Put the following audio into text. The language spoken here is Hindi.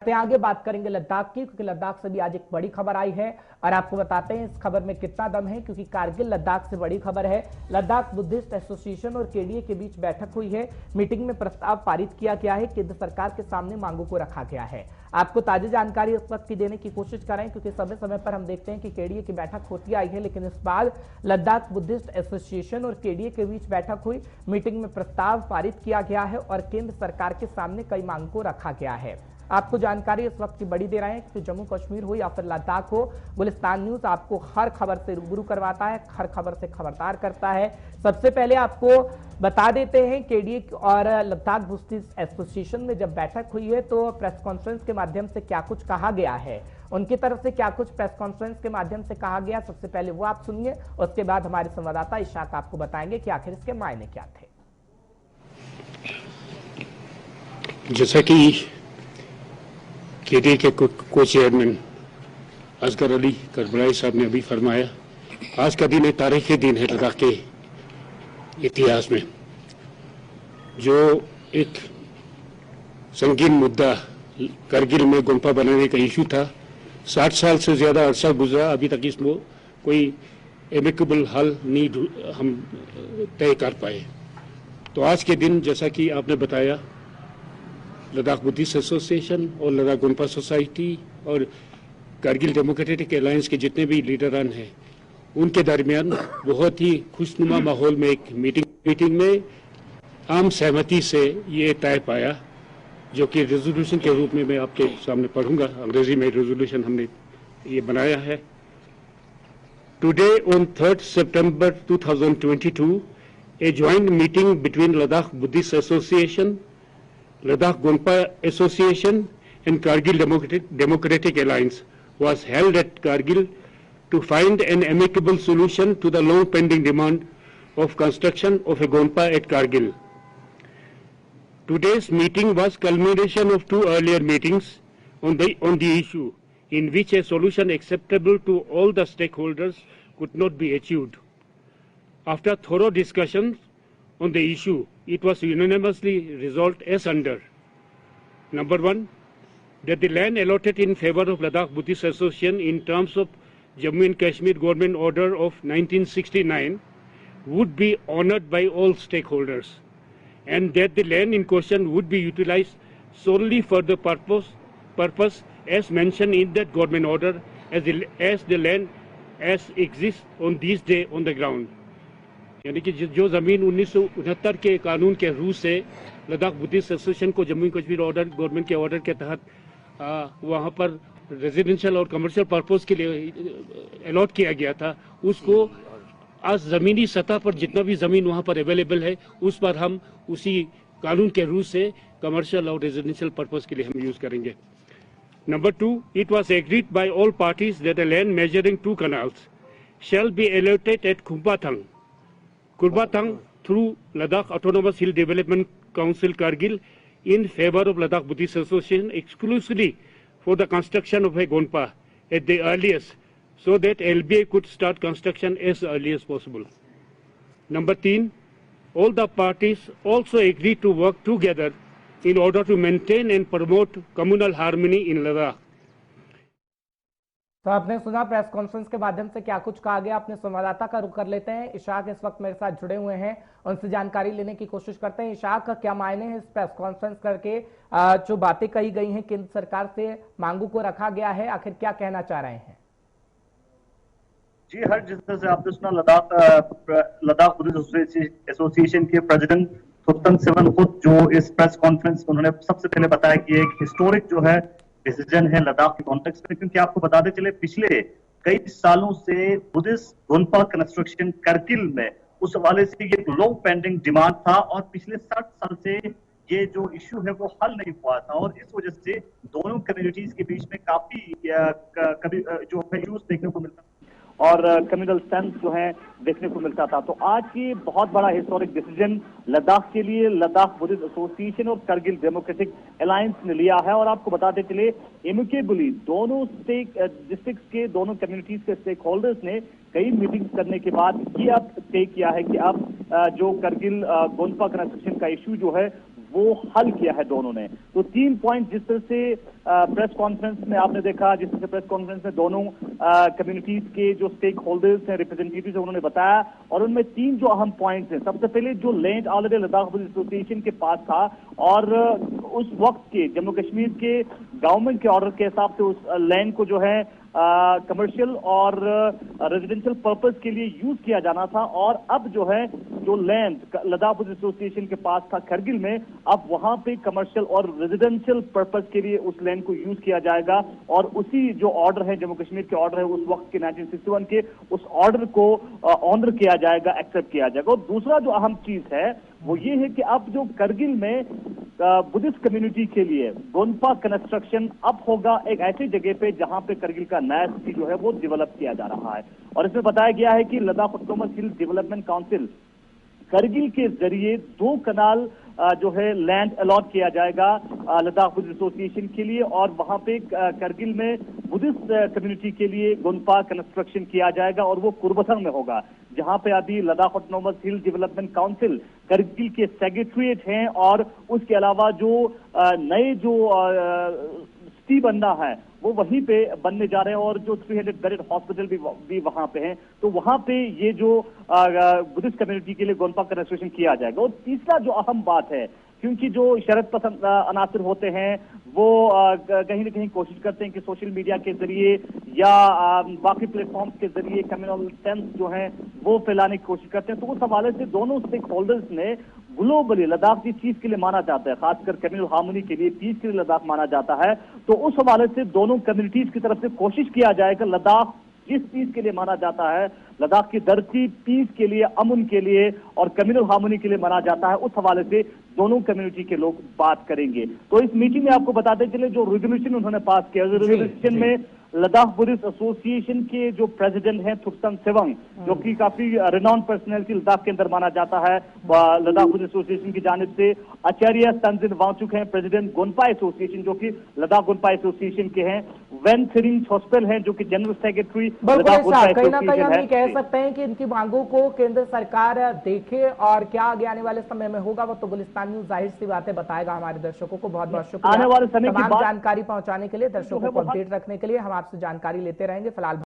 आगे बात करेंगे लद्दाख की, क्योंकि लद्दाख से भी आज एक बड़ी खबर आई है और आपको बताते हैं इस खबर में कितना दम है, क्योंकि कारगिल लद्दाख से बड़ी खबर है। लद्दाख बुद्धिस्ट एसोसिएशन और केडीए के बीच बैठक हुई है। मीटिंग में प्रस्ताव पारित किया गया है। केंद्र सरकार के सामने मांगों को रखा गया है। आपको ताजा जानकारी इस वक्त की देने की कोशिश कर रहे हैं, क्योंकि समय समय पर हम देखते हैं कि केडीए की बैठक होती आई है, लेकिन इस बार लद्दाख बुद्धिस्ट एसोसिएशन और केडीए के बीच बैठक हुई। मीटिंग में प्रस्ताव पारित किया गया है और केंद्र सरकार के सामने कई मांगों को रखा गया है। आपको जानकारी इस वक्त की बड़ी दे रहे हैं कि जम्मू कश्मीर हो या फिर लद्दाख हो, गुलिस्तान न्यूज आपको हर खबर से रूबरू करवाता है, हर खबर से खबरदार करता है। सबसे पहले आपको बता देते हैं केडीए और लद्दाख बुद्धिस्ट एसोसिएशन में जब बैठक हुई है तो प्रेस कॉन्फ्रेंस के माध्यम से क्या कुछ कहा गया है, उनकी तरफ से क्या कुछ प्रेस कॉन्फ्रेंस के माध्यम से कहा गया, सबसे पहले वो आप सुनिए। उसके बाद हमारे संवाददाता इशाक आपको बताएंगे कि आखिर इसके मायने क्या थे। जैसा कि केडीए के को चेयरमैन असगर अली करबलाई साहब ने अभी फरमाया, आज का दिन एक तारीखी दिन है लद्दाख के इतिहास में। जो एक संगीन मुद्दा करगिल में गोंपा बनाने का इशू था, 60 साल से ज्यादा अरसा गुजरा, अभी तक इसमें कोई एमिकेबल हल नहीं हम तय कर पाए। तो आज के दिन जैसा कि आपने बताया, लद्दाख बुद्धिस्ट एसोसिएशन और लद्दाख गोंपा सोसाइटी और कारगिल डेमोक्रेटिक अलायंस के जितने भी लीडरान हैं, उनके दरमियान बहुत ही खुशनुमा माहौल में एक मीटिंग में आम सहमति से ये तय पाया, जो कि रेजोल्यूशन के रूप में मैं आपके सामने पढ़ूंगा। अंग्रेजी में रेजोल्यूशन हमने ये बनाया है। Today on 3 September 2022 a joint meeting between Ladakh Buddhist Association, Ladakh Gonpa Association and Kargil Democratic Alliance was held at Kargil to find an amicable solution to the long pending demand of construction of a Gonpa at Kargil. Today's meeting was culmination of two earlier meetings on the issue, in which a solution acceptable to all the stakeholders could not be achieved. After thorough discussions on the issue, it was unanimously resolved as under. Number 1, that the land allotted in favor of Ladakh Buddhist Association in terms of Jammu and Kashmir Government Order of 1969 would be honored by all stakeholders, and that the land in question would be utilized solely for the purpose as mentioned in that government order as the land as exists on this day on the ground. यानी कि जो जमीन 1969 के कानून के रूह से लद्दाख बुद्धिस्ट एसोसिएशन को जम्मू कश्मीर ऑर्डर गवर्नमेंट के ऑर्डर के तहत वहां पर रेजिडेंशियल और कमर्शियल पर्पस के लिए अलॉट किया गया था, उसको आज जमीनी सतह पर जितना भी जमीन वहां पर अवेलेबल है, उस पर हम उसी कानून के रूह से कमर्शियल और रेजिडेंशियल पर्पस के लिए हम यूज करेंगे। Number 2, it was agreed by all parties that a land measuring 2 canals shall be allotted at Kurbathang through Ladakh Autonomous Hill Development Council Kargil in favor of Ladakh Buddhist Association exclusively for the construction of a Gonpa at the earliest, so that LBA could start construction as early as possible. Number 3, all the parties also agreed to work together in order to maintain and promote communal harmony in Ladakh. तो आपने सुना प्रेस कॉन्फ्रेंस के माध्यम से क्या कुछ कहा गया। अपने संवाददाता का रुख कर लेते हैं। इशाक इस वक्त मेरे साथ जुड़े हुए हैं, उनसे जानकारी लेने की कोशिश करते हैं। इशाक, क्या मायने हैं इस प्रेस कॉन्फ्रेंस करके, जो बातें कही गई हैं, केंद्र सरकार से मांगों को रखा गया है, आखिर क्या कहना चाह रहे हैं? जी हर जिस तरह से आपने सुना, लद्दाख बुद्धिस्ट एसोसिएशन के प्रेसिडेंट थुप्तन सिवन खुद जो इस प्रेस कॉन्फ्रेंस में उन्होंने सबसे पहले बताया कि एक हिस्टोरिक जो है डिसीजन है लद्दाख के कॉन्टेक्स्ट में, क्योंकि आपको बताते चले पिछले कई सालों से बुद्धिस्ट गोंपा कंस्ट्रक्शन करगिल में उस हवाले से ये लॉन्ग पेंडिंग डिमांड था और पिछले 60 साल से ये जो इश्यू है वो हल नहीं हुआ था, और इस वजह से दोनों कम्युनिटीज के बीच में काफी कभी जो इश्यूज देखने को मिलता और कम्युनल सेंस जो है देखने को मिलता था। तो आज ये बहुत बड़ा हिस्टोरिक डिसीजन लद्दाख के लिए लद्दाख बुद्धिस्ट एसोसिएशन और करगिल डेमोक्रेटिक अलायंस ने लिया है। और आपको बताते चले, एमिकेबली दोनों डिस्ट्रिक्ट्स के दोनों कम्युनिटीज के स्टेक होल्डर्स ने कई मीटिंग्स करने के बाद ये अब तय किया है कि अब जो करगिल गोंपा कंस्ट्रक्शन का इश्यू जो है वो हल किया है दोनों ने। तो 3 पॉइंट जिस तरह से प्रेस कॉन्फ्रेंस में आपने देखा, जिस तरह से प्रेस कॉन्फ्रेंस में दोनों कम्युनिटीज के जो स्टेक होल्डर्स हैं, रिप्रेजेंटेटिव्स हैं, उन्होंने बताया, और उनमें 3 जो अहम पॉइंट्स हैं। सबसे पहले जो land already Ladakh Buddhist association के पास था और उस वक्त के जम्मू कश्मीर के गवर्नमेंट के ऑर्डर के हिसाब से उस लैंड को जो है कमर्शियल और रेजिडेंशियल पर्पस के लिए यूज किया जाना था, और अब जो है जो लैंड लद्दाख बुद्धिस्ट एसोसिएशन के पास था करगिल में, अब वहां पे कमर्शियल और रेजिडेंशियल पर्पस के लिए उस लैंड को यूज किया जाएगा। और उसी जो ऑर्डर है, जम्मू कश्मीर के ऑर्डर है उस वक्त के 1961 के, उस ऑर्डर को ऑनर किया जाएगा, एक्सेप्ट किया जाएगा। और दूसरा जो अहम चीज है वो ये है कि अब जो करगिल में बुद्धिस्ट कम्युनिटी के लिए गोनपा कंस्ट्रक्शन अब होगा एक ऐसी जगह पे जहां पे करगिल का नया सिटी जो है वो डेवलप किया जा रहा है। और इसमें बताया गया है कि Ladakh autonomous hills development council Kargil के जरिए 2 कनाल जो है लैंड अलॉट किया जाएगा लद्दाख बुद्धिस्ट एसोसिएशन के लिए, और वहां पे करगिल में बुद्धिस्ट कम्युनिटी के लिए गोनपा कंस्ट्रक्शन किया जाएगा, और वो कुर्बथंग में होगा, जहां पे अभी लद्दाख ऑटोनोमस हिल डेवलपमेंट काउंसिल करगिल के सेक्रेटरीट हैं। और उसके अलावा जो नए जो सिटी बनना है वो वहीं पे बनने जा रहे हैं, और जो 300 बेडेड हॉस्पिटल भी वहां पे हैं। तो वहां पे ये जो बुद्धिस्ट कम्युनिटी के लिए गोनपा कंस्ट्रक्शन किया जाएगा। और तीसरा जो अहम बात है, क्योंकि जो शरद पसंद अनासर होते हैं वो कहीं ना कहीं कोशिश करते हैं कि सोशल मीडिया के जरिए या बाकी प्लेटफॉर्म्स के जरिए कम्युनल सेंस जो है वो फैलाने की कोशिश करते हैं। तो उस हवाले से दोनों स्टेक होल्डर्स ने ग्लोबली लद्दाख जिस चीज के लिए माना जाता है, खासकर कम्युनल हार्मनी के लिए, पीस के लिए लद्दाख माना जाता है, तो उस हवाले से दोनों कम्युनिटीज की तरफ से कोशिश किया जाएगा लद्दाख जिस चीज के लिए माना जाता है, लद्दाख की धरती पीस के लिए, अमन के लिए और कम्युनल हार्मनी के लिए माना जाता है, उस हवाले से दोनों कम्युनिटी के लोग बात करेंगे। तो इस मीटिंग में आपको बताते चले जो रेजोल्यूशन उन्होंने पास किया, रेजोल्यूशन में लद्दाख बुद्धिस्ट एसोसिएशन के जो प्रेसिडेंट हैं थुप्तम सेवंग, जो कि काफी रिनाउंड पर्सनैलिटी लद्दाख के अंदर माना जाता है, लद्दाख बुद्धिस्ट एसोसिएशन की जानिब से आचार्य तंजिन वांगचुक हैं प्रेसिडेंट गोनपा एसोसिएशन, जो कि लद्दाख गोनपा एसोसिएशन के हैं, वेन थिरिंग छोस्पेल हैं जो कि general secretary Ladakh gonpa association है। कह सकते हैं कि इनकी मांगों को केंद्र सरकार देखे, और क्या आगे आने वाले समय में होगा वो तो गुलिस्तान न्यूज़ जाहिर सी बातें बताएगा। हमारे दर्शकों को बहुत बहुत शुक्रिया आने वाले समय की जानकारी पहुंचाने के लिए, दर्शकों को अपडेट रखने के लिए। हम आपसे जानकारी लेते रहेंगे। फिलहाल